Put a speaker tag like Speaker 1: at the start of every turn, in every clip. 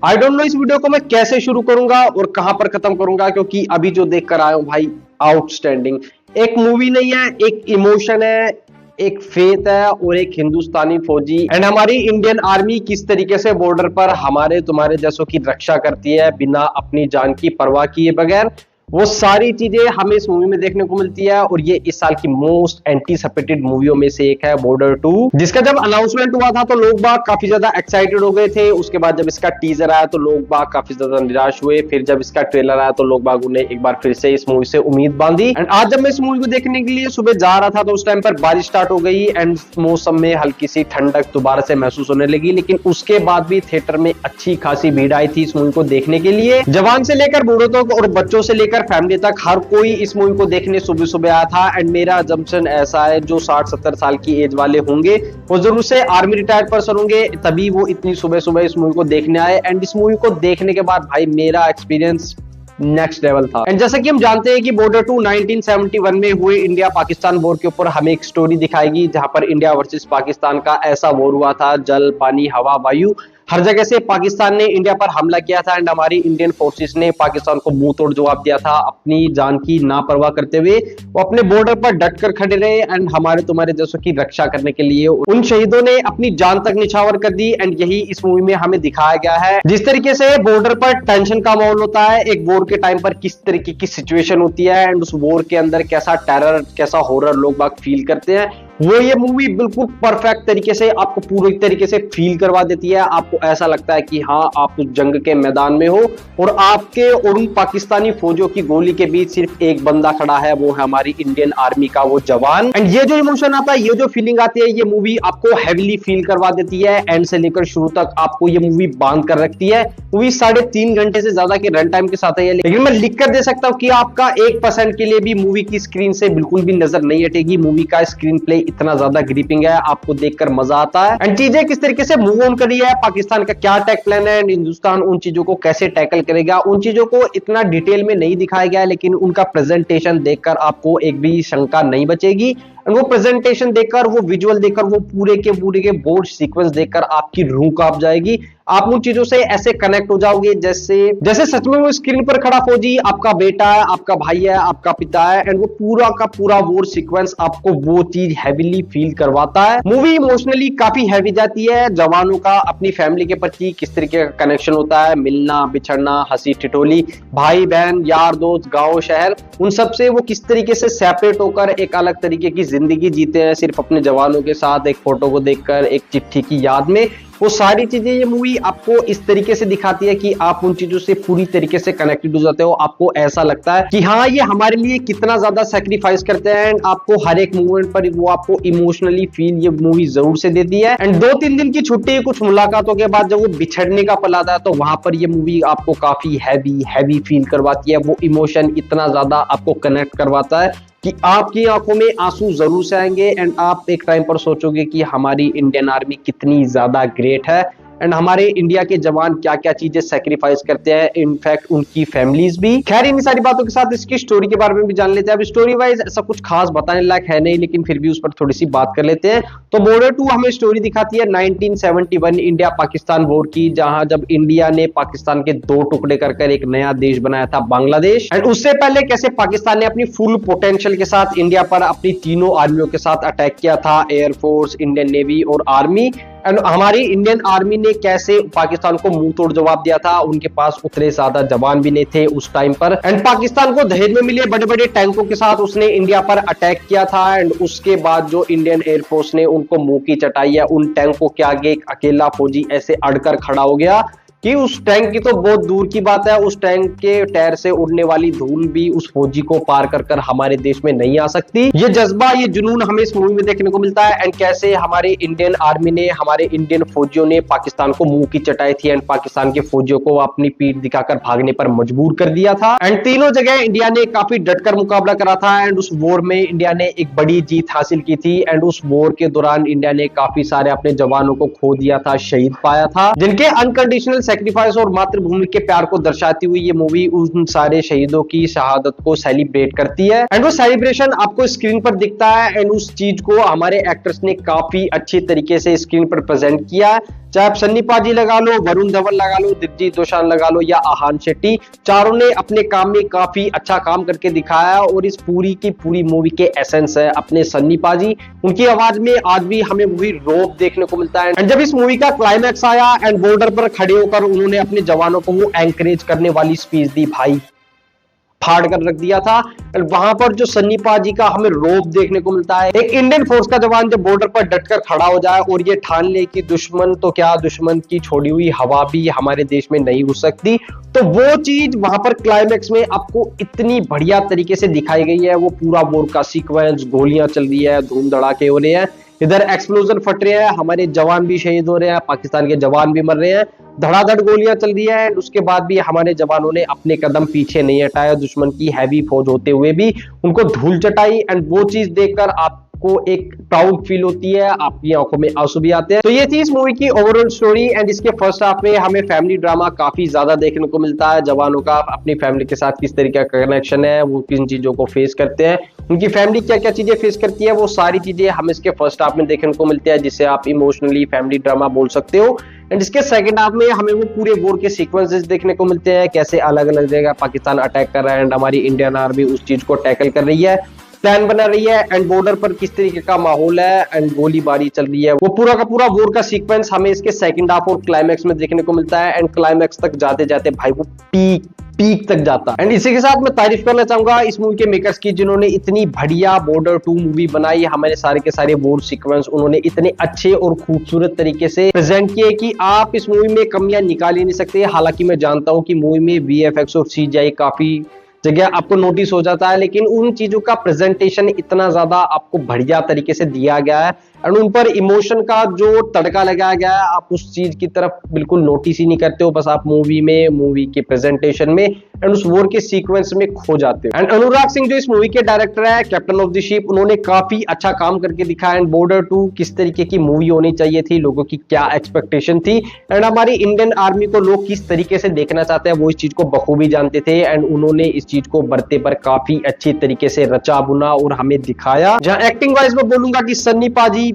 Speaker 1: I don't know इस video को मैं कैसे शुरू करूंगा और कहां पर खत्म करूंगा, क्योंकि अभी जो देख कर आया हूं भाई, आउटस्टैंडिंग। एक मूवी नहीं है, एक इमोशन है, एक फेथ है और एक हिंदुस्तानी फौजी एंड हमारी इंडियन आर्मी किस तरीके से बॉर्डर पर हमारे तुम्हारे जैसों की रक्षा करती है बिना अपनी जान की परवाह किए बगैर। वो सारी चीजें हमें इस मूवी में देखने को मिलती है और ये इस साल की मोस्ट एंटीसिपेटेड मूवियों में से एक है बॉर्डर 2, जिसका जब अनाउंसमेंट हुआ था तो लोग बाग काफी ज्यादा एक्साइटेड हो गए थे। उसके बाद जब इसका टीजर आया तो लोग बाग काफी ज्यादा निराश हुए। फिर जब इसका ट्रेलर आया तो लोग बाग ने एक बार फिर से इस मूवी से उम्मीद बांधी। एंड आज जब मैं इस मूवी को देखने के लिए सुबह जा रहा था तो उस टाइम पर बारिश स्टार्ट हो गई एंड मौसम में हल्की सी ठंडक दोबारा से महसूस होने लगी। लेकिन उसके बाद भी थिएटर में अच्छी खासी भीड़ आई थी इस मूवी को देखने के लिए। जवान से लेकर बूढ़ों तक और बच्चों से लेकर फैमिली तक हर कोई इस मूवी को देखने सुबह सुबह आया था। एंड मेरा अजम्पशन ऐसा है, जो 60-70 साल की एज वाले होंगे वो जरूर से आर्मी रिटायर्ड पर्सन होंगे, तभी वो इतनी सुबह सुबह इस मूवी को देखने आए। एंड इस मूवी को देखने के बाद भाई मेरा एक्सपीरियंस नेक्स्ट लेवल था। एंड जैसा कि हम जानते हैं कि बॉर्डर 2 1971 में हुए इंडिया पाकिस्तान वॉर के ऊपर हमें एक स्टोरी दिखाएगी, जहां पर इंडिया वर्सेस पाकिस्तान का ऐसा वॉर हुआ था, जल पानी हवा वायु हर जगह से पाकिस्तान ने इंडिया पर हमला किया था। एंड हमारी इंडियन फोर्सेस ने पाकिस्तान को मुंह तोड़ जवाब दिया था। अपनी जान की ना परवाह करते हुए वो अपने बॉर्डर पर डट कर खड़े रहे एंड हमारे तुम्हारे जैसों की रक्षा करने के लिए उन शहीदों ने अपनी जान तक निछावर कर दी। एंड यही इस मूवी में हमें दिखाया गया है, जिस तरीके से बॉर्डर पर टेंशन का माहौल होता है, एक वॉर के टाइम पर किस तरीके की सिचुएशन होती है एंड उस वॉर के अंदर कैसा टेरर कैसा हॉरर लोग बाग फील करते हैं, वो ये मूवी बिल्कुल परफेक्ट तरीके से आपको पूरी तरीके से फील करवा देती है। आपको ऐसा लगता है कि हाँ आप उस जंग के मैदान में हो और आपके और उन पाकिस्तानी फौजियों की गोली के बीच सिर्फ एक बंदा खड़ा है, वो है हमारी इंडियन आर्मी का वो जवान। एंड ये जो इमोशन आता है, ये जो फीलिंग आती है, ये मूवी आपको हैवीली फील करवा देती है। एंड से लेकर शुरू तक आपको ये मूवी बांध कर रखती है। मूवी 3.5 घंटे से ज्यादा के रन टाइम के साथ है, लेकिन मैं लिख कर दे सकता हूँ कि आपका 1% के लिए भी मूवी की स्क्रीन से बिल्कुल भी नजर नहीं हटेगी। मूवी का स्क्रीन प्ले इतना ज्यादा ग्रिपिंग है, आपको देखकर मजा आता है। एंड चीजें किस तरीके से मूव ऑन करी है, पाकिस्तान का क्या अटैक प्लान है एंड हिंदुस्तान उन चीजों को कैसे टैकल करेगा, उन चीजों को इतना डिटेल में नहीं दिखाया गया है, लेकिन उनका प्रेजेंटेशन देखकर आपको एक भी शंका नहीं बचेगी। वो प्रेजेंटेशन देखकर, वो विजुअल देखकर, वो पूरे के बोर्ड सीक्वेंस देखकर आपकी रूह कांप जाएगी। आप उन चीजों से ऐसे कनेक्ट हो जाओगे जैसे जैसे सच में वो स्क्रीन पर खड़ा फौजी आपका बेटा है, आपका भाई है, आपका पिता है। एंड वो पूरा का पूरा वॉर सीक्वेंस आपको वो चीज हैवीली फील करवाता है। मूवी इमोशनली काफी हैवी जाती है। जवानों का अपनी फैमिली के प्रति किस तरीके का कनेक्शन होता है, मिलना बिछड़ना, हंसी ठिठोली, भाई बहन यार दोस्त गांव शहर, उन सब से वो किस तरीके से सेपरेट होकर एक अलग तरीके की जिंदगी जीते हैं सिर्फ अपने जवानों के साथ, एक फोटो को देखकर, एक चिट्ठी की याद में। वो सारी चीजें ये मूवी आपको इस तरीके से दिखाती है कि आप उन चीजों से पूरी तरीके से कनेक्टेड हो जाते हो। आपको ऐसा लगता है कि हाँ ये हमारे लिए कितना ज्यादा सैक्रिफाइस करते हैं। एंड आपको हर एक मूवमेंट पर वो आपको इमोशनली फील ये मूवी जरूर से देती है। एंड 2-3 दिन की छुट्टी, कुछ मुलाकातों के बाद जब वो बिछड़ने का पल आता है तो वहां पर ये मूवी आपको काफी हैवी फील करवाती है। वो इमोशन इतना ज्यादा आपको कनेक्ट करवाता है कि आपकी आंखों में आंसू जरूर से आएंगे एंड आप एक टाइम पर सोचोगे कि हमारी इंडियन आर्मी कितनी ज्यादा ग्रेट है एंड हमारे इंडिया के जवान क्या क्या चीजें सेक्रीफाइस करते हैं, इनफैक्ट उनकी फैमिलीज भी। खैर इन सारी बातों के साथ इसकी स्टोरी के बारे में भी जान लेते हैं। अब स्टोरी वाइज ऐसा कुछ खास बताने लायक है नहीं, लेकिन फिर भी उस पर थोड़ी सी बात कर लेते हैं। तो बॉर्डर 2 हमें स्टोरी दिखाती है 1971 इंडिया पाकिस्तान वॉर की, जहां जब इंडिया ने पाकिस्तान के 2 टुकड़े कर एक नया देश बनाया था बांग्लादेश। एंड उससे पहले कैसे पाकिस्तान ने अपनी फुल पोटेंशियल के साथ इंडिया पर अपनी तीनों आर्मियों के साथ अटैक किया था, एयरफोर्स, इंडियन नेवी और आर्मी। एंड हमारी इंडियन आर्मी ने कैसे पाकिस्तान को मुंह तोड़ जवाब दिया था। उनके पास उतने ज्यादा जवान भी नहीं थे उस टाइम पर। एंड पाकिस्तान को दहेज में मिले बड़े बड़े टैंकों के साथ उसने इंडिया पर अटैक किया था। एंड उसके बाद जो इंडियन एयरफोर्स ने उनको मुंह की चटाई है, उन टैंकों के आगे एक अकेला फौजी ऐसे अड़कर खड़ा हो गया कि उस टैंक की तो बहुत दूर की बात है, उस टैंक के टायर से उड़ने वाली धूल भी उस फौजी को पार कर हमारे देश में नहीं आ सकती। ये जज्बा, ये जुनून हमें इस मूवी में देखने को मिलता है। एंड कैसे हमारे इंडियन आर्मी ने, हमारे इंडियन फौजियों ने पाकिस्तान को मुंह की चटाई थी एंड पाकिस्तान के फौजियों को अपनी पीठ दिखाकर भागने पर मजबूर कर दिया था। एंड तीनों जगह इंडिया ने काफी डटकर मुकाबला करा था एंड उस वॉर में इंडिया ने एक बड़ी जीत हासिल की थी। एंड उस वॉर के दौरान इंडिया ने काफी सारे अपने जवानों को खो दिया था, शहीद पाया था, जिनके अनकंडीशनल सेक्रीफाइस और मातृभूमि के प्यार को दर्शाती हुई ये मूवी उन सारे शहीदों की शहादत को सेलिब्रेट करती है एंड वो सेलिब्रेशन आपको स्क्रीन पर दिखता है एंड उस चीज को हमारे एक्टर्स ने काफी अच्छे तरीके से स्क्रीन पर प्रेजेंट किया है। चाहे आप सन्नी पाजी लगा लो, वरुण धवन लगा लो, दिलजीत दोसांझ लगा लो या आहान शेट्टी, चारों ने अपने काम में काफी अच्छा काम करके दिखाया है और इस पूरी की पूरी मूवी के एसेंस है अपने सन्नी पाजी। उनकी आवाज में आज भी हमें वही रौब देखने को मिलता है एंड जब इस मूवी का क्लाइमैक्स आया एंड बॉर्डर पर खड़े होकर उन्होंने अपने जवानों को वो एंकरेज करने वाली स्पीच दी, भाई फाड़ कर रख दिया था। वहां पर जो सन्नी पाजी का हमें रौब देखने को मिलता है, एक इंडियन फोर्स का जवान जब बॉर्डर पर डटकर खड़ा हो जाए और ये ठान ले कि दुश्मन तो क्या, दुश्मन की छोड़ी हुई हवा भी हमारे देश में नहीं घुस सकती, तो वो चीज वहां पर क्लाइमैक्स में आपको इतनी बढ़िया तरीके से दिखाई गई है। वो पूरा वॉर का सीक्वेंस, गोलियां चल रही है, धूम धड़ाके हो रहे हैं, इधर एक्सप्लोजन फट रहे हैं, हमारे जवान भी शहीद हो रहे हैं, पाकिस्तान के जवान भी मर रहे हैं, धड़ाधड़ गोलियां चल रही है। उसके बाद भी हमारे जवानों ने अपने कदम पीछे नहीं हटाया, दुश्मन की हैवी फौज होते हुए भी उनको धूल चटाई एंड वो चीज देखकर आपको एक प्राउड फील होती है, आपकी आंखों में आंसू भी आते हैं। तो ये थी इस मूवी की ओवरऑल स्टोरी एंड इसके फर्स्ट हाफ में हमें फैमिली ड्रामा काफी ज्यादा देखने को मिलता है। जवानों का अपनी फैमिली के साथ किस तरीके का कनेक्शन है, वो किन चीजों को फेस करते हैं, उनकी फैमिली क्या क्या चीजें फेस करती है, वो सारी चीजें हमें इसके फर्स्ट हाफ में देखने को मिलती है, जिसे आप इमोशनली फैमिली ड्रामा बोल सकते हो। एंड इसके सेकंड हाफ में हमें वो पूरे वॉर के सीक्वेंसेस देखने को मिलते हैं, कैसे अलग अलग जगह पाकिस्तान अटैक कर रहा है एंड हमारी इंडियन आर्मी उस चीज को टैकल कर रही है, प्लान बना रही है एंड बॉर्डर पर किस तरीके का माहौल है एंड गोलीबारी चल रही है। वो पूरा का पूरा वॉर का सीक्वेंस हमें इसके सेकंड हाफ और क्लाइमैक्स में देखने को मिलता है एंड क्लाइमैक्स तक जाते जाते भाई वो पीक तक जाता है। एंड इसी के साथ मैं तारीफ करना चाहूंगा इस मूवी के मेकर्स की, जिन्होंने इतनी बढ़िया बॉर्डर 2 मूवी बनाई। हमारे सारे के सारे वॉर सीक्वेंस उन्होंने इतने अच्छे और खूबसूरत तरीके से प्रेजेंट किए कि आप इस मूवी में कमियां निकाल ही नहीं सकते। हालांकि मैं जानता हूं कि मूवी में वीएफएक्स और सीजीआई काफी जगह आपको नोटिस हो जाता है, लेकिन उन चीजों का प्रेजेंटेशन इतना ज्यादा आपको बढ़िया तरीके से दिया गया है एंड उन पर इमोशन का जो तड़का लगाया गया है, आप उस चीज की तरफ बिल्कुल नोटिस ही नहीं करते हो, बस आप मूवी में, मूवी के प्रेजेंटेशन में एंड उस वॉर के सीक्वेंस में खो जाते हो। एंड अनुराग सिंह जो इस मूवी के डायरेक्टर है, कैप्टन ऑफ द शिप, उन्होंने काफी अच्छा काम करके दिखाया एंड बॉर्डर 2 किस तरीके की मूवी होनी चाहिए थी, लोगों की क्या एक्सपेक्टेशन थी एंड हमारी इंडियन आर्मी को लोग किस तरीके से देखना चाहते हैं, वो इस चीज को बखूबी जानते थे एंड उन्होंने इस चीज को बरते पर काफी अच्छी तरीके से रचा बुना और हमें दिखाया। जहां एक्टिंग वाइज में बोलूंगा कि सन्नी पाजी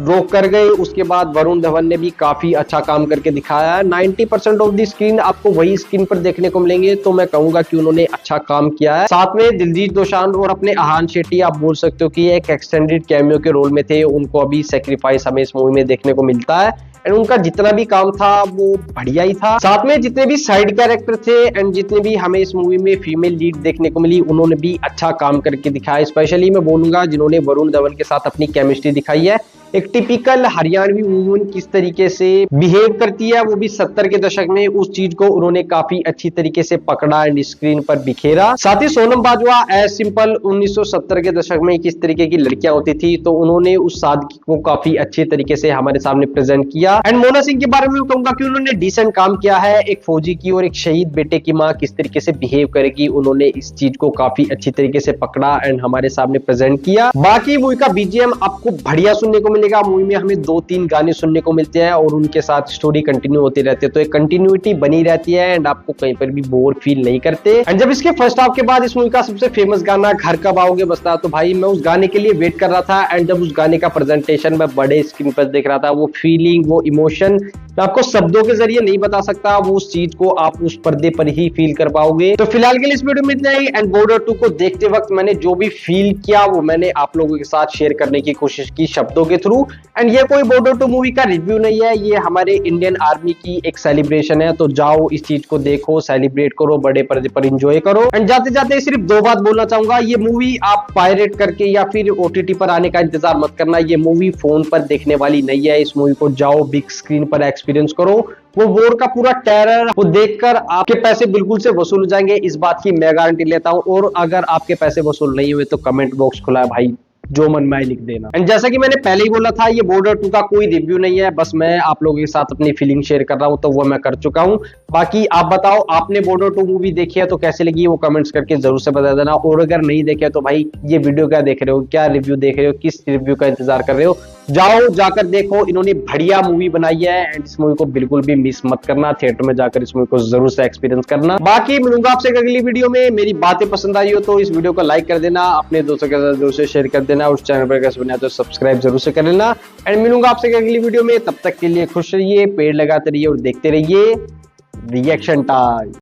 Speaker 1: रोक कर गए, उसके बाद वरुण धवन ने भी काफी अच्छा काम करके दिखाया है। 90% ऑफ द स्क्रीन आपको वही स्क्रीन पर देखने को मिलेंगे, तो मैं कहूंगा कि उन्होंने अच्छा काम किया है। साथ में दिलजीत दोसांझ और अपने आहान शेट्टी, आप बोल सकते हो कि एक एक्सटेंडेड कैमियो के रोल में थे, उनको अभी सेक्रीफाइस हमें इस मूवी में देखने को मिलता है एंड उनका जितना भी काम था वो बढ़िया ही था। साथ में जितने भी साइड कैरेक्टर थे एंड जितने भी हमें इस मूवी में फीमेल लीड देखने को मिली, उन्होंने भी अच्छा काम करके दिखाया। स्पेशली मैं बोलूंगा जिन्होंने वरुण धवन के साथ अपनी केमिस्ट्री दिखाई है। एक टिपिकल हरियाणवी वुमन किस तरीके से बिहेव करती है, वो भी 70 के दशक में, उस चीज को उन्होंने काफी अच्छी तरीके से पकड़ा एंड स्क्रीन पर बिखेरा। साथ ही सोनम बाजवा एज सिंपल 1970 के दशक में किस तरीके की लड़कियां होती थी, तो उन्होंने उस सादगी को काफी अच्छे तरीके से हमारे सामने प्रेजेंट किया। एंड मोना सिंह के बारे में कहूंगा कि उन्होंने डिसेंट काम किया है। एक फौजी की और एक शहीद बेटे की माँ किस तरीके से बिहेव करेगी, उन्होंने इस चीज को काफी अच्छी तरीके से पकड़ा एंड हमारे सामने प्रेजेंट किया। बाकी मूवी का बीजीएम आपको बढ़िया सुनने को मिलेगा। मूवी में हमें 2-3 गाने सुनने को मिलते हैं और उनके साथ स्टोरी कंटिन्यू होती रहती है, तो एक कंटिन्यूटी बनी रहती है एंड आपको कहीं पर भी बोर फील नहीं करते। एंड जब इसके फर्स्ट हाफ के बाद इस मूवी का सबसे फेमस गाना घर कब आओगे बजता, तो भाई मैं उस गाने के लिए वेट कर रहा था एंड जब उस गाने का प्रेजेंटेशन मैं बड़े स्क्रीन पर देख रहा था, वो फीलिंग, वो इमोशन मैं आपको शब्दों के जरिए नहीं बता सकता, वो उस चीज को आप उस पर्दे पर ही फील कर पाओगे। तो फिलहाल के लिए इस वीडियो में इतना ही एंड बॉर्डर 2 को देखते वक्त मैंने जो भी फील किया वो मैंने आप लोगों के साथ शेयर करने की कोशिश की शब्दों के थ्रू। एंड ये कोई बॉर्डर 2 मूवी का रिव्यू नहीं है, ये हमारे इंडियन आर्मी की एक सेलिब्रेशन है, तो जाओ इस चीज को देखो, सेलिब्रेट करो, बड़े पर्दे पर एंजॉय करो। एंड जाते जाते सिर्फ 2 बात बोलना चाहूंगा, ये मूवी आप पायरेट करके या फिर ओटीटी पर आने का इंतजार मत करना, ये मूवी फोन पर देखने वाली नहीं है। इस मूवी को जाओ बिग स्क्रीन पर एक्सपीरियंस करो, वो वॉर का पूरा टेरर वो देखकर आपके पैसे बिल्कुल से वसूल हो जाएंगे, इस बात की मैं गारंटी लेता हूं। और अगर आपके पैसे वसूल नहीं हुए तो कमेंट बॉक्स खुला है भाई, जो मन में आए लिख देना। एंड जैसा कि मैंने पहले ही बोला था, ये बॉर्डर 2 का कोई रिव्यू नहीं है, बस मैं आप लोगों के साथ अपनी फीलिंग शेयर कर रहा हूं, तो वो मैं कर चुका हूं। बाकी आप बताओ, आपने बॉर्डर 2 मूवी देखी है तो कैसे लगी, वो कमेंट्स करके जरूर से बता देना। और अगर नहीं देखे तो भाई ये वीडियो क्या देख रहे हो, क्या रिव्यू देख रहे हो, किस रिव्यू का इंतजार कर रहे हो, जाओ जाकर देखो, इन्होंने बढ़िया मूवी बनाई है एंड इस मूवी को बिल्कुल भी मिस मत करना, थिएटर में जाकर इस मूवी को जरूर से एक्सपीरियंस करना। बाकी मिलूंगा आपसे अगली वीडियो में। मेरी बातें पसंद आई हो तो इस वीडियो को लाइक कर देना, अपने दोस्तों के साथ जरूर से शेयर कर देना, उस चैनल पर कैसे बना तो सब्सक्राइब जरूर से कर लेना एंड मिलूंगा आपसे अगली वीडियो में। तब तक के लिए खुश रहिए, पेड़ लगाते रहिए और देखते रहिए रिएक्शन टाइम।